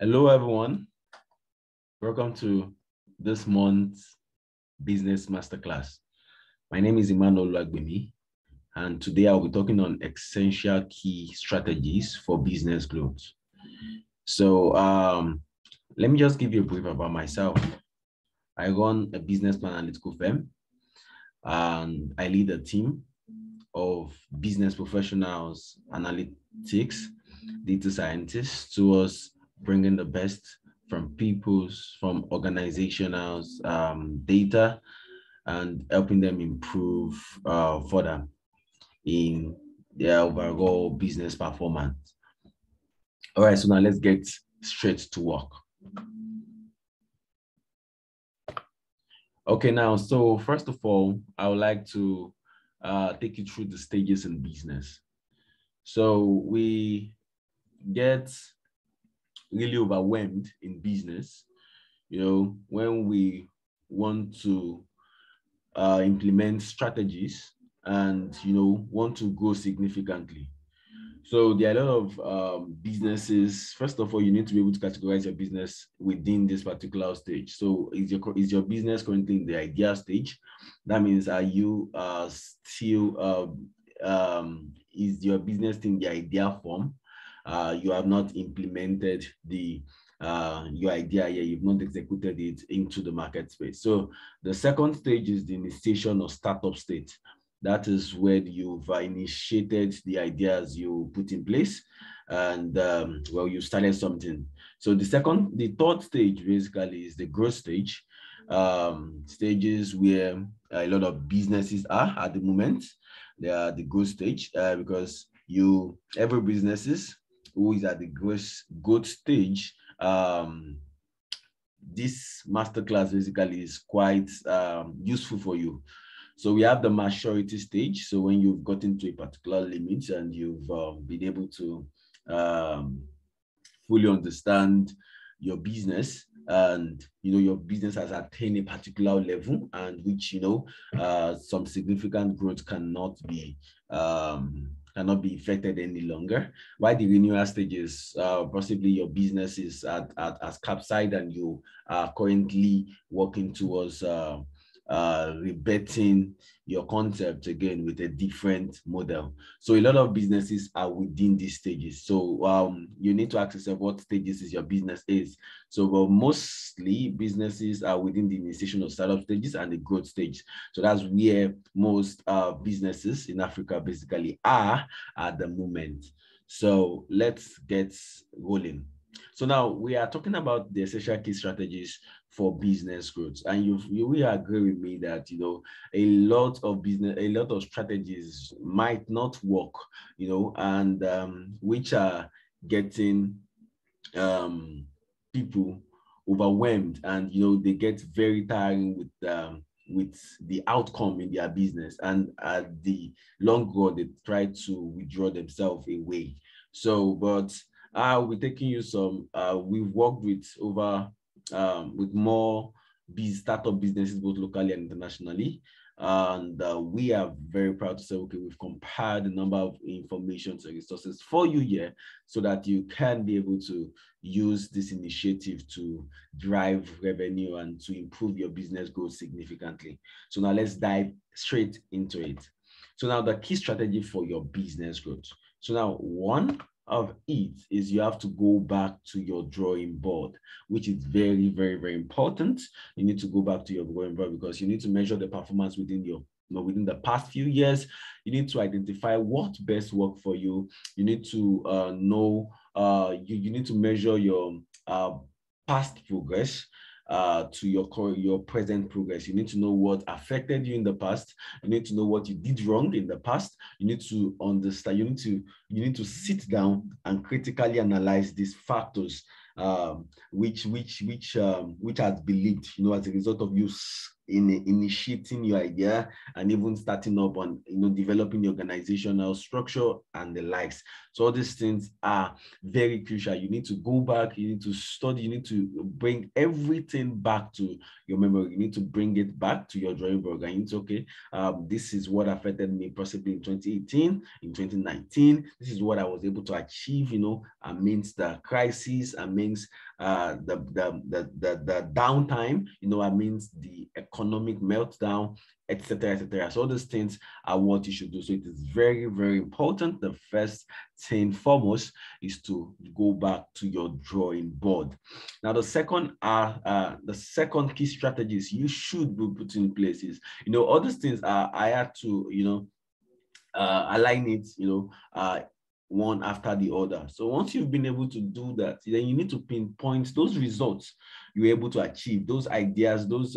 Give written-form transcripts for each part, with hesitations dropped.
Hello, everyone. Welcome to this month's Business Masterclass. My name is Emmanuel Lagbemi, and today I'll be talking on essential key strategies for business growth. So let me just give you a brief about myself. I run a business analytical firm, and I lead a team of business professionals, analytics, data scientists towards bringing the best from organizational data and helping them improve further in their overall business performance. All right, so now let's get straight to work. Okay, now, so first of all, I would like to take you through the stages in business. So we get really overwhelmed in business, when we want to implement strategies and, want to grow significantly. So there are a lot of businesses. First of all, you need to be able to categorize your business within this particular stage. So is your business currently in the idea stage? That means, are you still, is your business in the idea form? You have not implemented your idea yet, you've not executed it into the market space. So the second stage is the initiation or startup state. That is where you've initiated the ideas you put in place, and you started something. So the third stage basically is the growth stage. Stages where a lot of businesses are at the moment. They are the growth stage because every businesses who is at the growth stage. This masterclass basically is quite useful for you. So we have the maturity stage. So when you've gotten to a particular limit and you've been able to fully understand your business, and your business has attained a particular level, and which some significant growth cannot be affected any longer. While the renewal stages, possibly your business is as capsized and you are currently working towards rebetting your concept again with a different model. So a lot of businesses are within these stages. So you need to ask yourself what stages is your business is. So mostly businesses are within the initiation of startup stages and the growth stage. So that's where most businesses in Africa basically are at the moment. So let's get rolling. So now we are talking about the essential key strategies for business growth, and you will agree with me that a lot of strategies might not work, and which are getting people overwhelmed, and they get very tiring with the outcome in their business, and at the long run they try to withdraw themselves away. So, but I'll be taking you some. We've worked with more startup businesses, both locally and internationally. And we are very proud to say, okay, we've compiled a number of information and resources for you here so that you can be able to use this initiative to drive revenue and to improve your business growth significantly. So now let's dive straight into it. So now the key strategy for your business growth. So now one of it is you have to go back to your drawing board, which is very, very, very important. You need to go back to your drawing board because you need to measure the performance within the past few years. You need to identify what best worked for you. You need to know, you need to measure your past progress to your present progress. You need to know what affected you in the past. You need to know what you did wrong in the past. You need to understand. You need to sit down and critically analyze these factors, which has believed, as a result of you in initiating your idea and even starting up on, developing the organizational structure and the likes. So all these things are very crucial. You need to go back, you need to study, you need to bring everything back to your memory. You need to bring it back to your drawing board. And it's okay, this is what affected me possibly in 2018, in 2019. This is what I was able to achieve, amidst the crisis, amidst the downtime, that means the economic meltdown, etc., etc. So all these things are what you should do. So it is very, very important. The first thing foremost is to go back to your drawing board. Now, the second key strategies you should be putting in place is, all these things I had to, align it, one after the other. So once you've been able to do that, then you need to pinpoint those results you're able to achieve, those ideas, those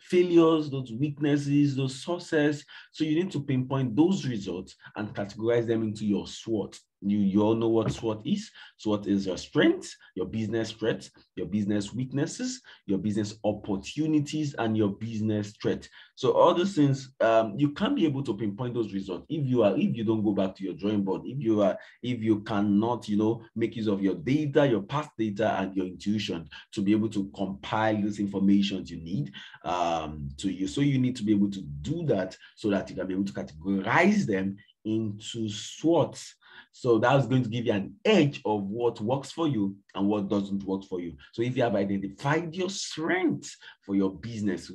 failures, those weaknesses, those sources. So you need to pinpoint those results and categorize them into your SWOT. You all know what SWOT is. SWOT is your strengths, your business strengths, your business weaknesses, your business opportunities, and your business threat. So all those things, you can't be able to pinpoint those results if you don't go back to your drawing board, if you cannot, make use of your data, your past data, and your intuition to be able to compile this information you need to you. So you need to be able to do that so that you can be able to categorize them into SWOTs. So that's going to give you an edge of what works for you and what doesn't work for you. So if you have identified your strengths for your business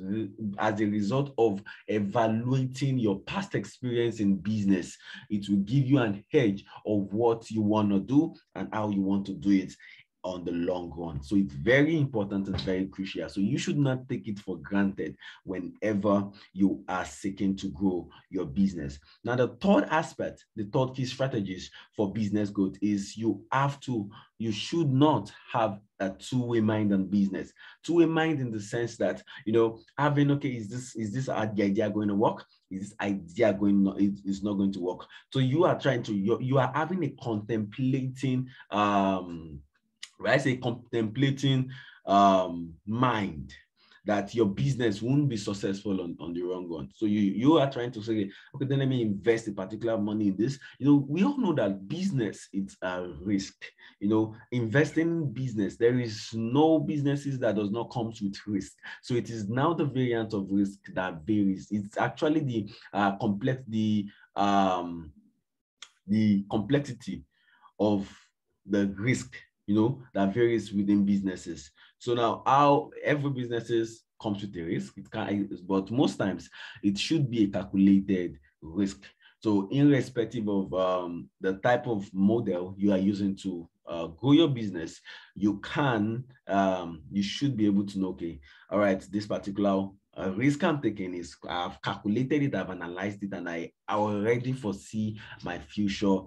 as a result of evaluating your past experience in business, it will give you an edge of what you want to do and how you want to do it on the long run. So it's very important and very crucial. So you should not take it for granted whenever you are seeking to grow your business. Now, the third aspect, the third key strategies for business growth is you should not have a two-way mind on business. Two-way mind in the sense that, having, okay, is this idea going to work? Is this idea it's not going to work? So you are you are having a contemplating, when I say contemplating mind, that your business won't be successful on the wrong one. So you are trying to say, okay, then let me invest a particular money in this. We all know that business, it's a risk. Investing in business, there is no businesses that does not come with risk. So it is now the variant of risk that varies. It's actually the complexity of the risk, that varies within businesses. So now, how every businesses comes with a risk, but most times it should be a calculated risk. So irrespective of the type of model you are using to grow your business, you should be able to know, okay, all right, this particular risk I'm taking is, I've calculated it, I've analyzed it, and I already foresee my future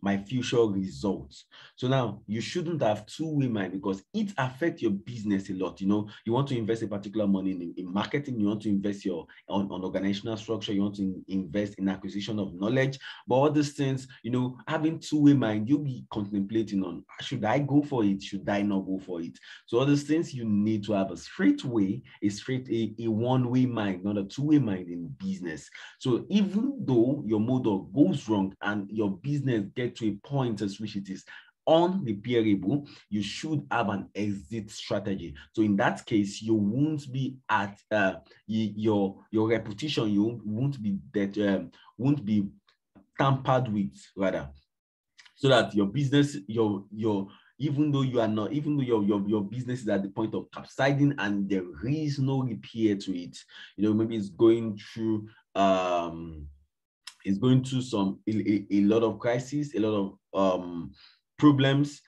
results. So now you shouldn't have two-way mind, because it affects your business a lot. You want to invest a particular money in marketing, you want to invest on organizational structure, you want to invest in acquisition of knowledge, but all these things, having two-way mind, you'll be contemplating on, should I go for it? Should I not go for it? So all these things, you need to have a straight way, a one-way mind, not a two-way mind in business. So even though your model goes wrong and your business gets to a point at which it is unrepairable, you should have an exit strategy. So in that case, you won't be at your reputation, you won't be tampered with, rather, so that your business, even though your business is at the point of capsizing and there is no repair to it, maybe it's going through a lot of crises, a lot of problems,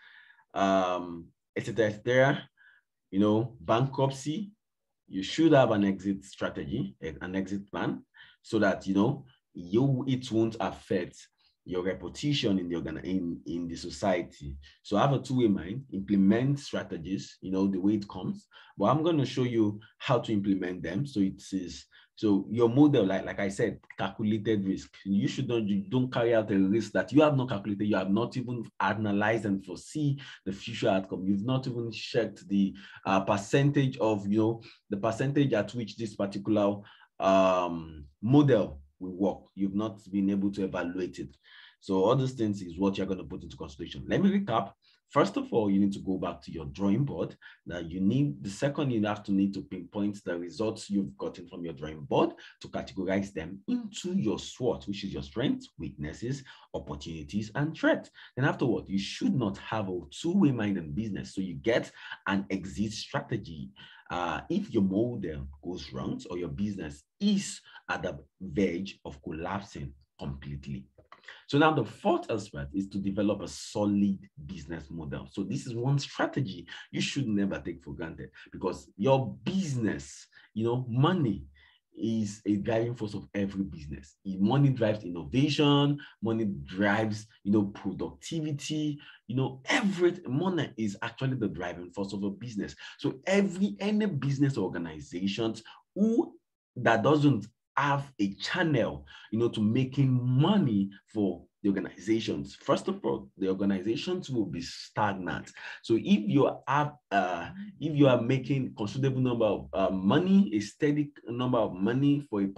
etc., etc., bankruptcy. You should have an exit strategy, an exit plan, so that it won't affect your reputation in the society. So have a two-way mind, implement strategies, the way it comes. But I'm going to show you how to implement them. So your model, like I said, calculated risk. You don't carry out a risk that you have not calculated. You have not even analyzed and foresee the future outcome. You've not even checked the percentage of, the percentage at which this particular model will work. You've not been able to evaluate it. So all these things is what you're going to put into consideration. Let me recap. First of all, you need to go back to your drawing board. Now the second, you have to need to pinpoint the results you've gotten from your drawing board to categorize them into your SWOT, which is your strengths, weaknesses, opportunities, and threats. Then afterward, you should not have a two-way mind in business. So you get an exit strategy. If your model goes wrong or your business is at the verge of collapsing completely. So now the fourth aspect is to develop a solid business model. So this is one strategy you should never take for granted, because your business, money is a driving force of every business. Money drives innovation, money drives, productivity, money is actually the driving force of a business. So any business organizations that doesn't have a channel, to making money for the organizations, first of all, the organizations will be stagnant. So if you are making considerable number of money, a steady number of money for a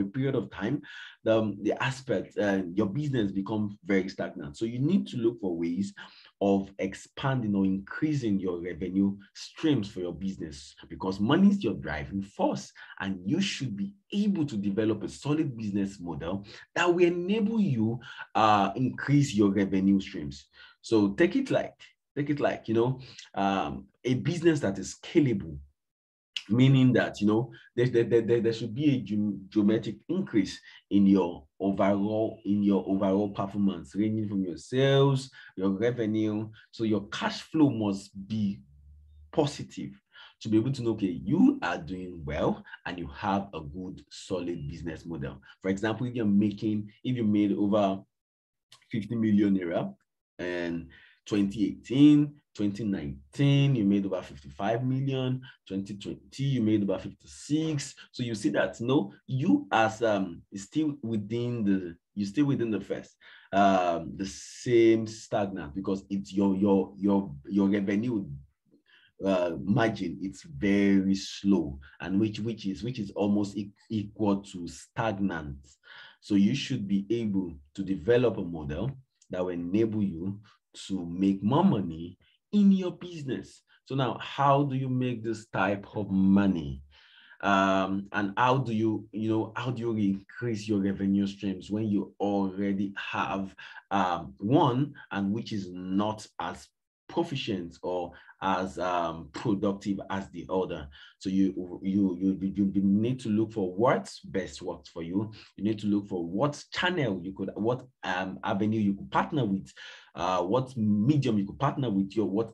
period of time, the aspect your business becomes very stagnant. So you need to look for ways of expanding or increasing your revenue streams for your business, because money is your driving force, and you should be able to develop a solid business model that will enable you increase your revenue streams. So take it like a business that is scalable, meaning that there should be a geometric increase in your overall performance, ranging from your sales, your revenue. So your cash flow must be positive to be able to know, okay, you are doing well and you have a good solid business model. For example, if you made over 50 million naira and 2018, 2019, you made over 55 million, 2020, you made about 56. So you see that you as still within the first, the same stagnant, because it's your revenue margin, it's very slow, and which is almost equal to stagnant. So you should be able to develop a model that will enable you to make more money in your business. So now, how do you make this type of money? And how do you increase your revenue streams when you already have one, and which is not as proficient or as productive as the other? So you need to look for what's best works for you. You need to look for what channel what avenue you could partner with, what medium you could partner with, what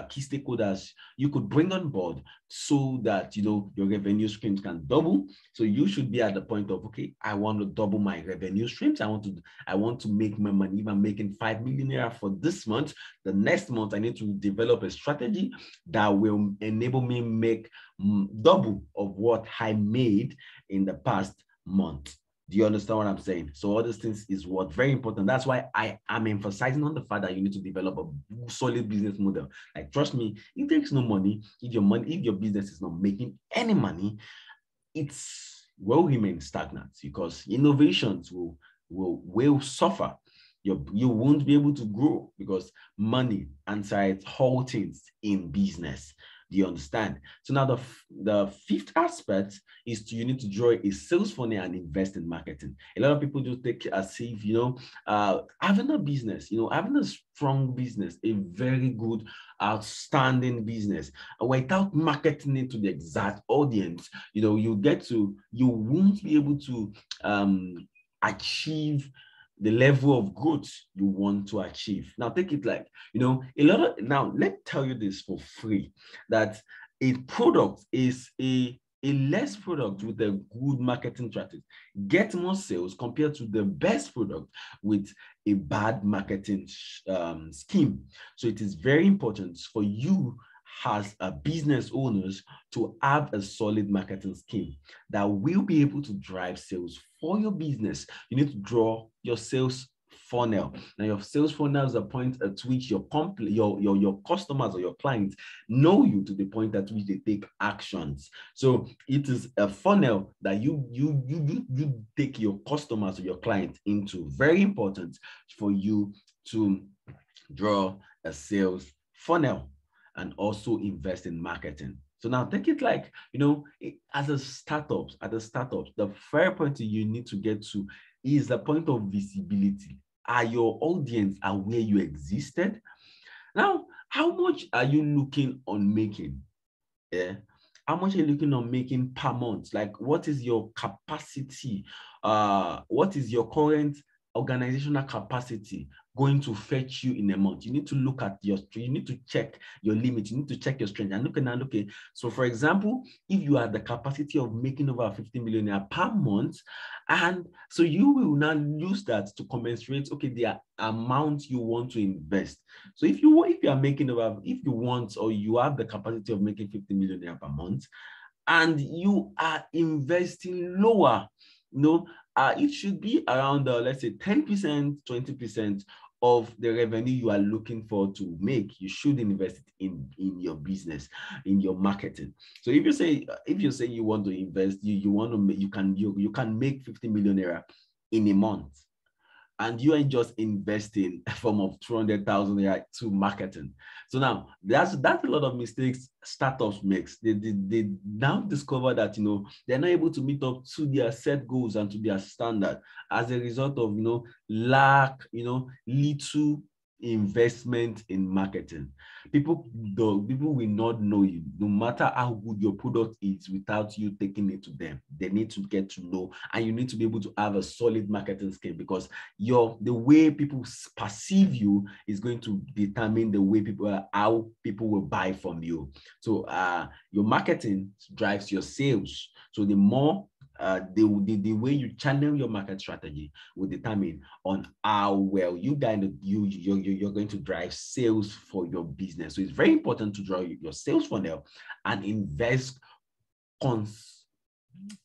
key stakeholders you could bring on board, so that your revenue streams can double. So you should be at the point of, okay, I want to double my revenue streams. I want to make my money. If I'm making 5 million naira for this month, the next month I need to develop a strategy that will enable me make double of what I made in the past month. Do you understand what I'm saying? So all these things is very important. That's why I am emphasizing on the fact that you need to develop a solid business model. Like, trust me, if there is no money, if your business is not making any money, it will remain stagnant, because innovations will suffer. You won't be able to grow, because money answers all things in business. Do you understand? So now the fifth aspect is you need to draw a sales funnel and invest in marketing. A lot of people just take it as if, having a business, having a strong business, a very good, outstanding business, without marketing it to the exact audience, you won't be able to achieve the level of growth you want to achieve. Now, take it like, now let's tell you this for free, that a product is a less product with a good marketing strategy get more sales compared to the best product with a bad marketing scheme. So it is very important for you as a business owners to have a solid marketing scheme that will be able to drive sales for your business. You need to draw your sales funnel. Now, your sales funnel is a point at which your customers or your clients know you to the point at which they take actions. So it is a funnel that you take your customers or your clients into. Very important for you to draw a sales funnel, and also invest in marketing. So now take it like, as a startup, the fair point you need to get to is the point of visibility. Are your audience aware you existed? Now, how much are you looking on making? Yeah. How much are you looking on making per month? Like, what is your capacity? What is your current organizational capacity going to fetch you in a month? You need to look at you need to check your limit. You need to check your strength and look. So for example, if you have the capacity of making over 50 million naira per month, and so you will now use that to commensurate, okay, the amount you want to invest. So if you are making over, if you want, or you have the capacity of making 50 million naira per month, and you are investing lower, it should be around, let's say 10%, 20% of the revenue you are looking for to make. You should invest it in your business, in your marketing. So if you say you want to invest, you can make 50 million naira in a month, and you ain't just investing a form of 200,000 naira to marketing. So now that's a lot of mistakes startups makes. They now discover that they're not able to meet up to their set goals and to their standard as a result of lack, little investment in marketing. People will not know you, no matter how good your product is, without you taking it to them. They need to get to know, and you need to be able to have a solid marketing scheme, because the way people perceive you is going to determine the way how people will buy from you. So your marketing drives your sales. So the more the way you channel your market strategy will determine on how well you're going to drive sales for your business. So it's very important to draw your sales funnel and invest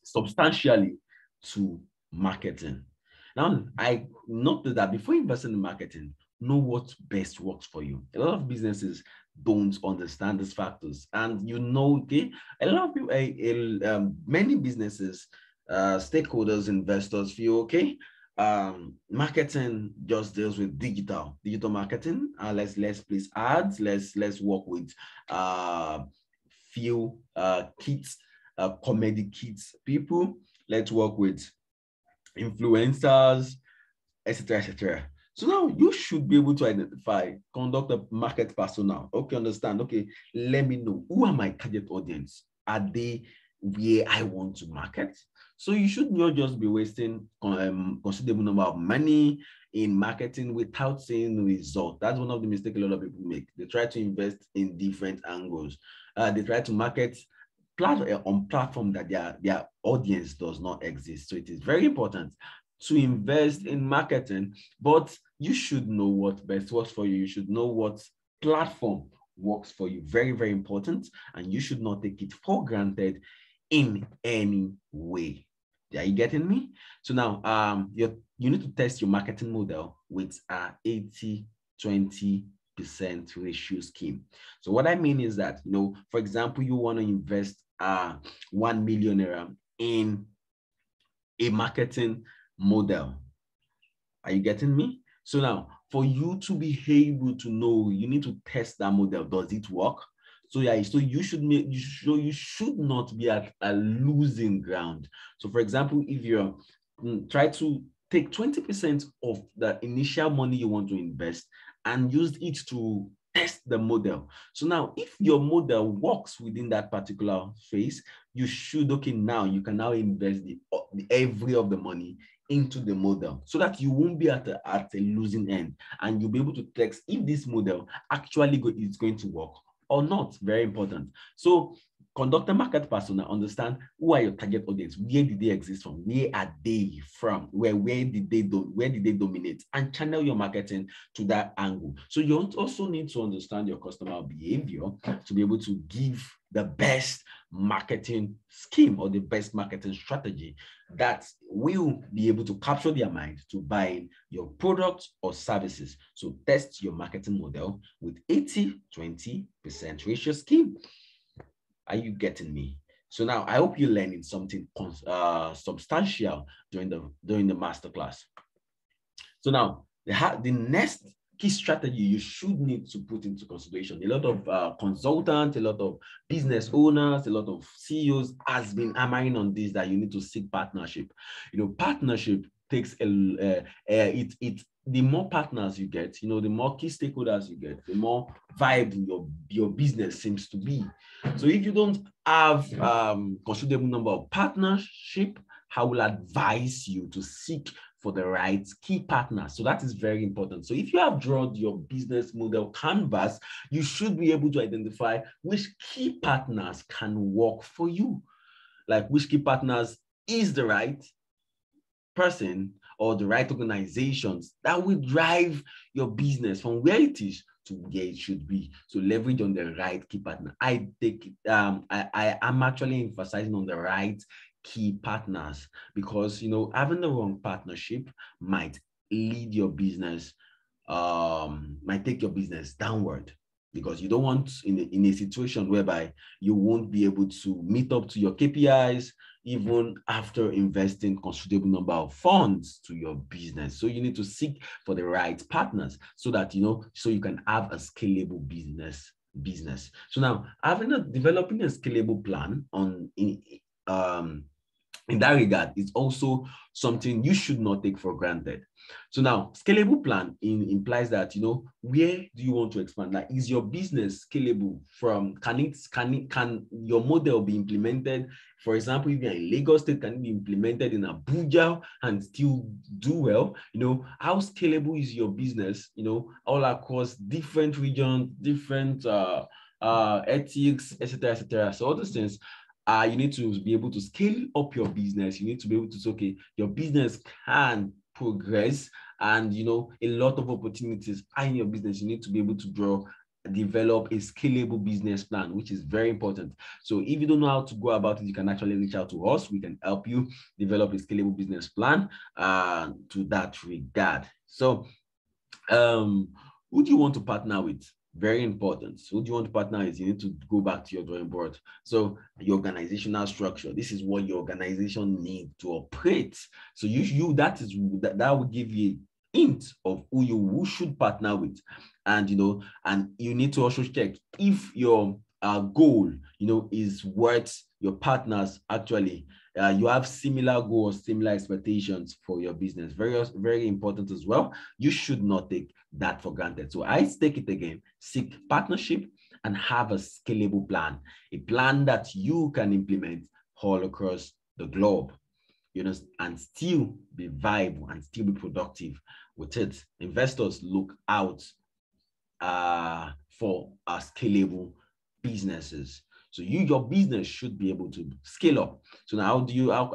substantially to marketing. Now, I noted that before investing in marketing, know what best works for you. A lot of businesses don't understand these factors, and okay, a lot of people, many businesses, stakeholders, investors feel okay. Marketing just deals with digital marketing. Let's place ads. Let's work with few kids, comedy kids people. Let's work with influencers, etc., etc. So now you should be able to conduct a market persona. Okay, understand. Okay, let me know, who are my target audience? Are they where I want to market? So you should not just be wasting considerable number of money in marketing without seeing the result. That's one of the mistakes a lot of people make. They try to invest in different angles. They try to market on platform that their audience does not exist. So it is very important to invest in marketing, but you should know what best works for you. You should know what platform works for you. Very, very important. And you should not take it for granted in any way. Are you getting me? So now you need to test your marketing model with 80-20% ratio scheme. So what I mean is that, for example, you want to invest 1 million naira in a marketing model. Are you getting me? So now, for you to be able to know, you need to test that model. Does it work? So you should not be at a losing ground. So for example, if you try to take 20% of the initial money you want to invest and use it to test the model. So now, if your model works within that particular phase, you can now invest every of the money into the model, so that you won't be at a losing end, and you'll be able to test if this model actually is going to work or not. Very important. So conduct a market persona, understand who are your target audience, where did they exist from, where are they from, where did they dominate, and channel your marketing to that angle. So you also need to understand your customer behavior to be able to give the best marketing scheme or the best marketing strategy that will be able to capture their mind to buy your products or services. So test your marketing model with 80-20% ratio scheme. Are you getting me? So now I hope you're learning something substantial during the masterclass. So now the next key strategy you should need to put into consideration. A lot of consultants, a lot of business owners, a lot of CEOs has been hammering on this, that you need to seek partnership. Partnership takes the more partners you get, the more key stakeholders you get, the more vibe your business seems to be. So if you don't have considerable number of partnership, I will advise you to seek for the right key partners. So that is very important. So if you have drawn your business model canvas, you should be able to identify which key partners can work for you. Like which key partners is the right person or the right organizations that will drive your business from where it is to where it should be. So leverage on the right key partner. I am actually emphasizing on the right key partners, because having the wrong partnership might lead your business, might take your business downward, because you don't want in a situation whereby you won't be able to meet up to your KPIs even after investing considerable number of funds to your business. So you need to seek for the right partners so that so you can have a scalable business. So now developing a scalable plan in that regard is also something you should not take for granted. So now, scalable plan implies that, where do you want to expand? Like, is your business scalable can your model be implemented? For example, if you're in Lagos State, can it be implemented in Abuja and still do well? How scalable is your business, all across different regions, different ethics, etc., etc. So all those things, you need to be able to scale up your business. You need to be able to say, okay, your business can progress, and a lot of opportunities are in your business. You need to be able to develop a scalable business plan, which is very important. So if you don't know how to go about it, you can actually reach out to us. We can help you develop a scalable business plan to that regard. So who do you want to partner with? Very important. So who do you want to partner with? You need to go back to your drawing board. So your organizational structure, this is what your organization needs to operate. So that will give you a hint of who you should partner with. And and you need to also check if your goal is worth your partners actually you have similar goals, similar expectations for your business. Very, very important as well. You should not take that for granted. So I take it again, seek partnership and have a scalable plan, a plan that you can implement all across the globe, and still be viable and still be productive with it. Investors look out for scalable businesses. So your business should be able to scale up. So now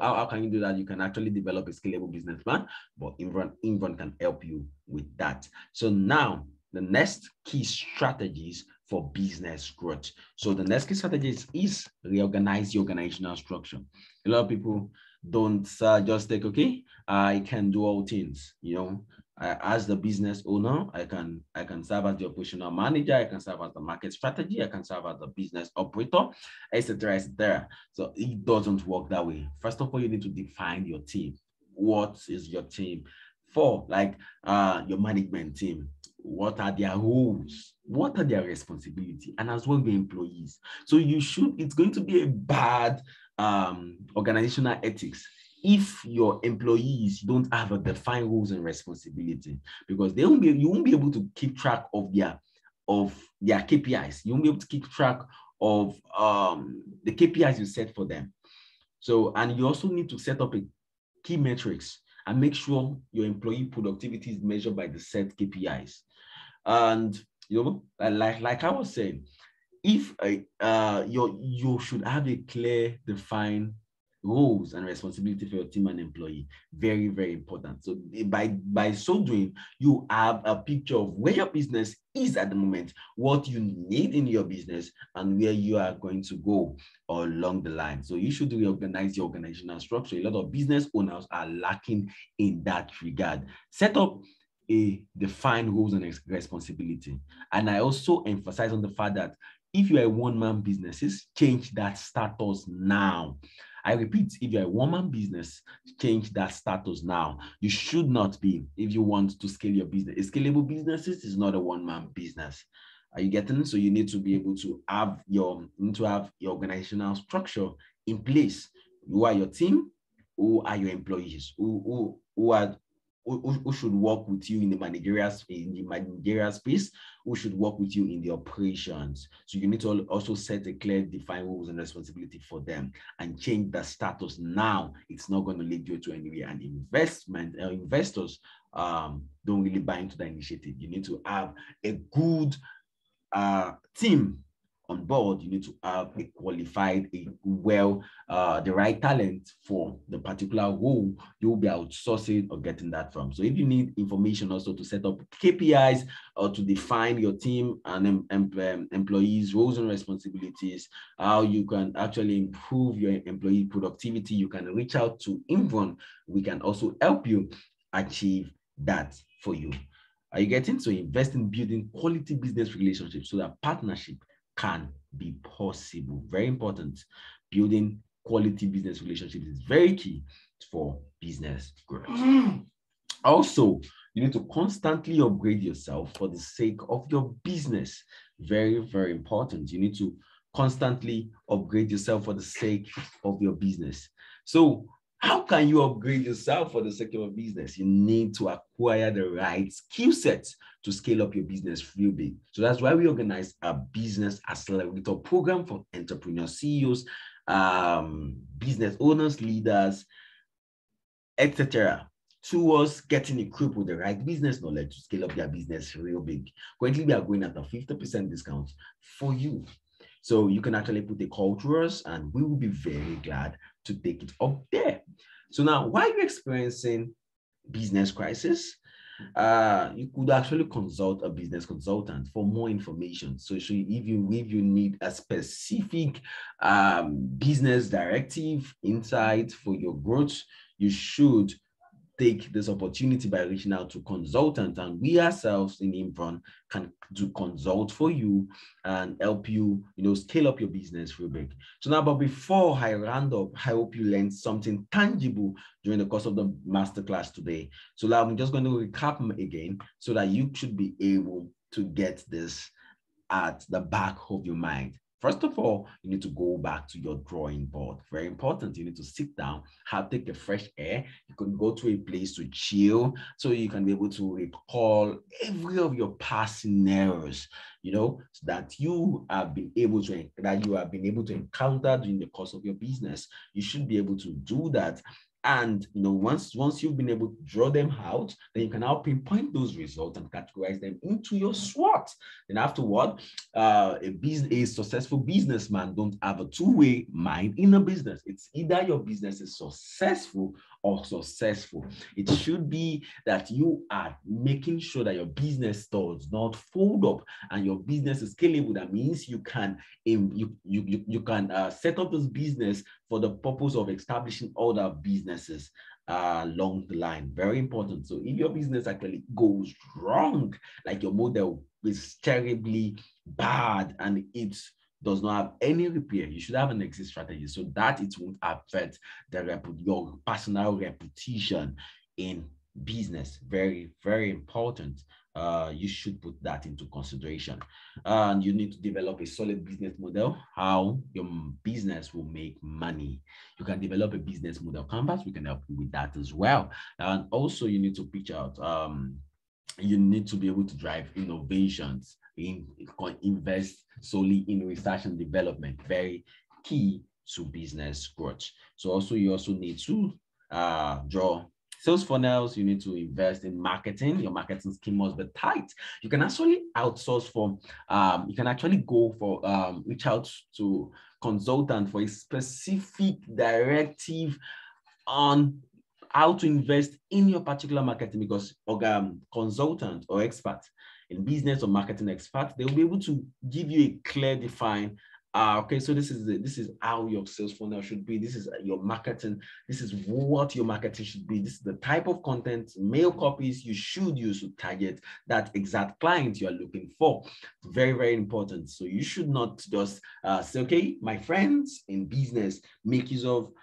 how can you do that? You can actually develop a scalable business plan, but Emmviron can help you with that. So now the next key strategies for business growth. So the next key strategies is reorganize your organizational structure. A lot of people don't just think, okay, I can do all things, as the business owner, I can serve as the operational manager, I can serve as the market strategy, I can serve as the business operator, etc., etc. So it doesn't work that way. First of all, you need to define your team. What is your team for? Like your management team. What are their roles? What are their responsibilities? And as well, your employees. So it's going to be a bad organizational ethics if your employees don't have a defined roles and responsibility, because you won't be able to keep track of their KPIs. You won't be able to keep track of the KPIs you set for them. So, and you also need to set up a key metrics and make sure your employee productivity is measured by the set KPIs. And like I was saying, if you should have a clear, defined roles and responsibility for your team and employee. Very, very important. So by so doing, you have a picture of where your business is at the moment, what you need in your business, and where you are going to go along the line. So you should reorganize your organizational structure. A lot of business owners are lacking in that regard. Set up a defined roles and responsibility. And I also emphasize on the fact that if you are a one-man business, change that status now. I repeat, if you're a one-man business, change that status now. You should not be, if you want to scale your business. A scalable business is not a one-man business. Are you getting? So you need to be able to have your organizational structure in place. Who are your team? Who are your employees? Who should work with you in the managerial space? Who should work with you in the operations? So you need to also set a clear, defined roles and responsibility for them and change the status now. It's not going to lead you to anywhere. And investors don't really buy into the initiative. You need to have a good team on board. You need to have a qualified, the right talent for the particular role you'll be outsourcing or getting that from. So if you need information also to set up KPIs or to define your team and employees' roles and responsibilities, how you can actually improve your employee productivity, you can reach out to Emmviron. We can also help you achieve that for you. Are you getting? So invest in building quality business relationships so that partnership can be possible. Very important. Building quality business relationships is very key for business growth. Also, you need to constantly upgrade yourself for the sake of your business. Very, very important. You need to constantly upgrade yourself for the sake of your business. So how can you upgrade yourself for the sake of your business? You need to acquire the right skill sets to scale up your business real big. So that's why we organize a Business Accelerator Program for entrepreneurs, CEOs, business owners, leaders, etc., towards getting equipped with the right business knowledge to scale up their business real big. Currently, we are going at a 50% discount for you. So you can actually put a call to us and we will be very glad to take it up there. So now, while you're experiencing business crisis, you could actually consult a business consultant for more information. So if you need a specific business directive, insight for your growth, you should take this opportunity by reaching out to consultants, and we ourselves in Emmviron can do consult for you and help you, scale up your business real big. So now, but before I round up, I hope you learned something tangible during the course of the masterclass today. So now I'm just going to recap again so that you should be able to get this at the back of your mind. First of all, you need to go back to your drawing board. Very important. You need to sit down, take a fresh air. You can go to a place to chill so you can be able to recall every of your past scenarios, so that you have been able to encounter during the course of your business. You should be able to do that. And once you've been able to draw them out, then you can now pinpoint those results and categorize them into your SWOT. Then afterward, a successful businessman don't have a two-way mind in a business. It's either your business is successful or successful. It should be that you are making sure that your business does not fold up and your business is scalable. That means you can set up this business for the purpose of establishing other businesses along the line. Very important. So if your business actually goes wrong, like your model is terribly bad and it does not have any repair, you should have an exit strategy so that it won't affect your personal reputation in business. Very, very important. You should put that into consideration. And you need to develop a solid business model, how your business will make money. You can develop a business model canvas. We can help you with that as well. And also you need to pitch out, you need to be able to drive innovations, invest solely in research and development. Very key to business growth. So you also need to draw sales funnels. You need to invest in marketing. Your marketing scheme must be tight. You can actually outsource you can actually go for, reach out to consultant for a specific directive on how to invest in your particular marketing, because consultant or expert in business or marketing expert, they will be able to give you a clear define. Okay, so this is how your sales funnel should be. This is your marketing. This is what your marketing should be. This is the type of content, mail copies you should use to target that exact client you are looking for. Very, very important. So you should not just say, okay, my friends in business make use of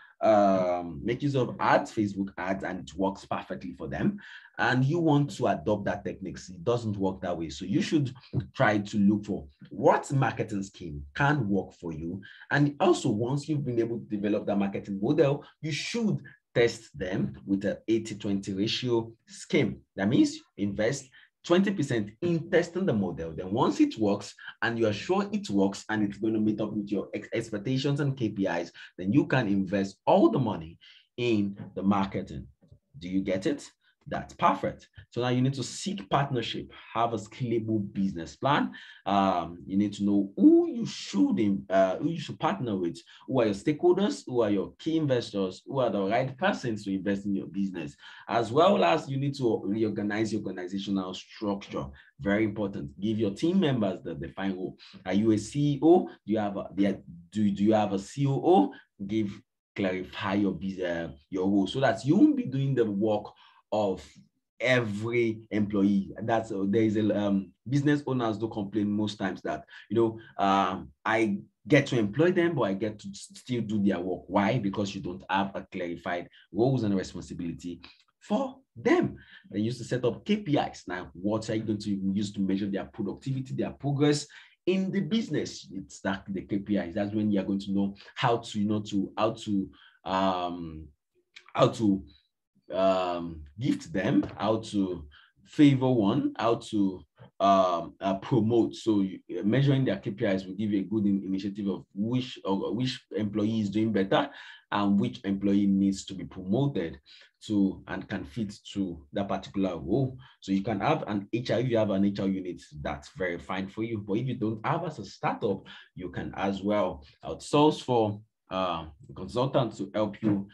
make use of ads, Facebook ads, and it works perfectly for them, and you want to adopt that techniques, it doesn't work that way. So you should try to look for what marketing scheme can work for you. And also, once you've been able to develop that marketing model, you should test them with an 80-20 ratio scheme. That means invest 20% in testing the model. Then once it works and you are sure it works and it's going to meet up with your expectations and KPIs, then you can invest all the money in the marketing. Do you get it? That's perfect. So now you need to seek partnership, have a scalable business plan. You need to know who you should partner with, who are your stakeholders, who are your key investors, who are the right persons to invest in your business, as well as you need to reorganize your organizational structure. Very important. Give your team members the defined role. Are you a CEO? Do you have a COO? Clarify your business, your role, so that you won't be doing the work of every employee. That's there is a business owners do complain most times that I get to employ them, but I get to still do their work. Why? Because you don't have a clarified roles and responsibility for them. They used to set up KPIs. Now, what are you going to use to measure their productivity, their progress in the business? It's that the KPIs. That's when you're going to know how to gift them, how to favor one, how to promote. So measuring their KPIs will give you a good initiative of which employee is doing better and which employee needs to be promoted to and can fit to that particular role. So you can have an HR, if you have an HR unit, that's very fine for you. But if you don't have as a startup, you can as well outsource for consultants to help you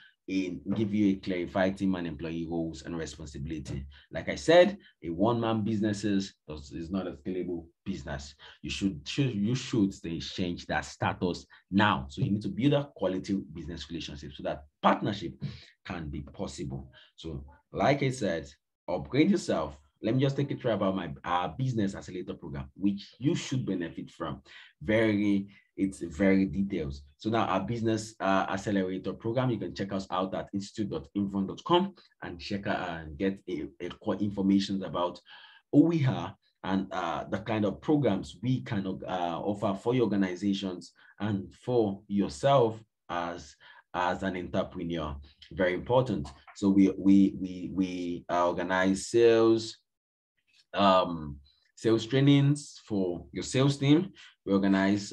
give you a clarified team and employee roles and responsibility. Like I said, a one-man business is not a scalable business. You should change that status now. So you need to build a quality business relationship so that partnership can be possible. So like I said, upgrade yourself. Let me just take a try about our Business Accelerator Program, which you should benefit from. It's very detailed. So now our Business Accelerator Program, you can check us out at institute.emmviron.com and check out and get a core information about who we are and the kind of programs we can offer for your organizations and for yourself as an entrepreneur. Very important. So we organize sales trainings for your sales team. We organize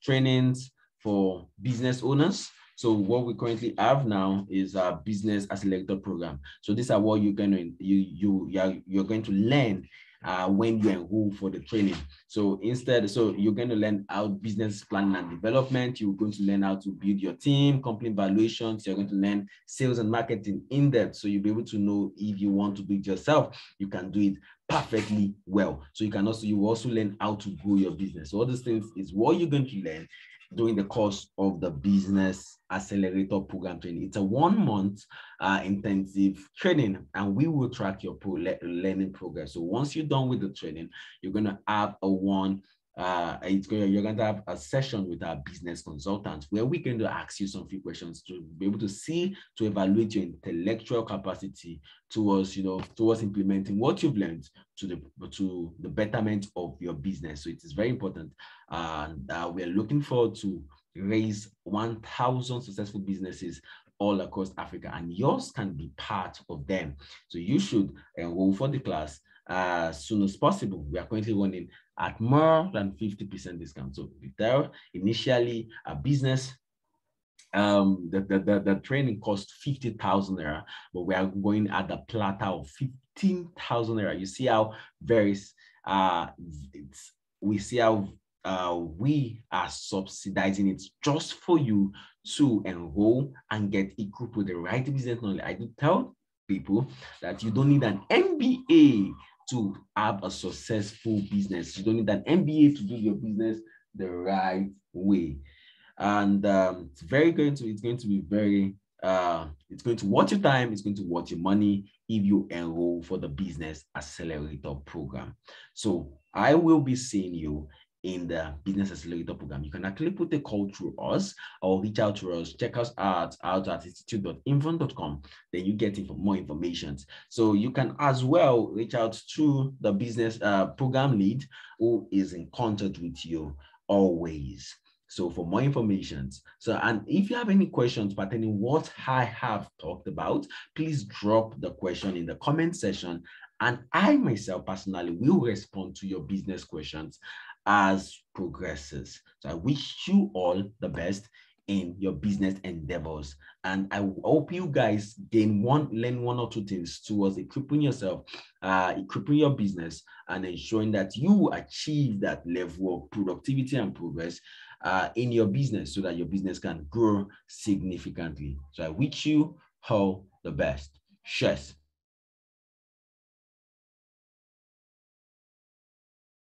trainings for business owners. So what we currently have now is our Business Accelerator Program. So these are what you're going to learn when you enroll for the training. So you're going to learn how business planning and development. You're going to learn how to build your team, company valuations. You're going to learn sales and marketing in depth. So you'll be able to know if you want to do it yourself, you can do it perfectly well. So you will also learn how to grow your business. So all these things is what you're going to learn during the course of the Business Accelerator Program training. It's a 1 month intensive training, and we will track your learning progress. So once you're done with the training, you're going to have you're going to have a session with our business consultants where we're going to ask you some few questions to be able to evaluate your intellectual capacity towards implementing what you've learned to the betterment of your business. So it is very important, and we are looking forward to raise 1,000 successful businesses all across Africa, and yours can be part of them. So you should enroll for the class as soon as possible. We are currently running at more than 50% discount. So initially a business, the training cost 50,000 naira, but we are going at the platter of 15,000 naira. You see how we are subsidizing it just for you to enroll and get equipped with the right business knowledge. I do tell people that you don't need an MBA to have a successful business. You don't need an MBA to do your business the right way. And it's going to be very it's going to worth your time, it's going to worth your money if you enroll for the Business Accelerator Program. So I will be seeing you in the Business Accelerator Program. You can actually put a call through us or reach out to us. Check us out at institute.emmviron.com. Then you get more information. So you can as well reach out to the business program lead who is in contact with you always. So for more information, and if you have any questions pertaining what I have talked about, please drop the question in the comment section, and I myself personally will respond to your business questions as progresses. So I wish you all the best in your business endeavors, and I hope you guys learn one or two things towards equipping yourself, equipping your business, and ensuring that you achieve that level of productivity and progress in your business so that your business can grow significantly. So I wish you all the best. Cheers.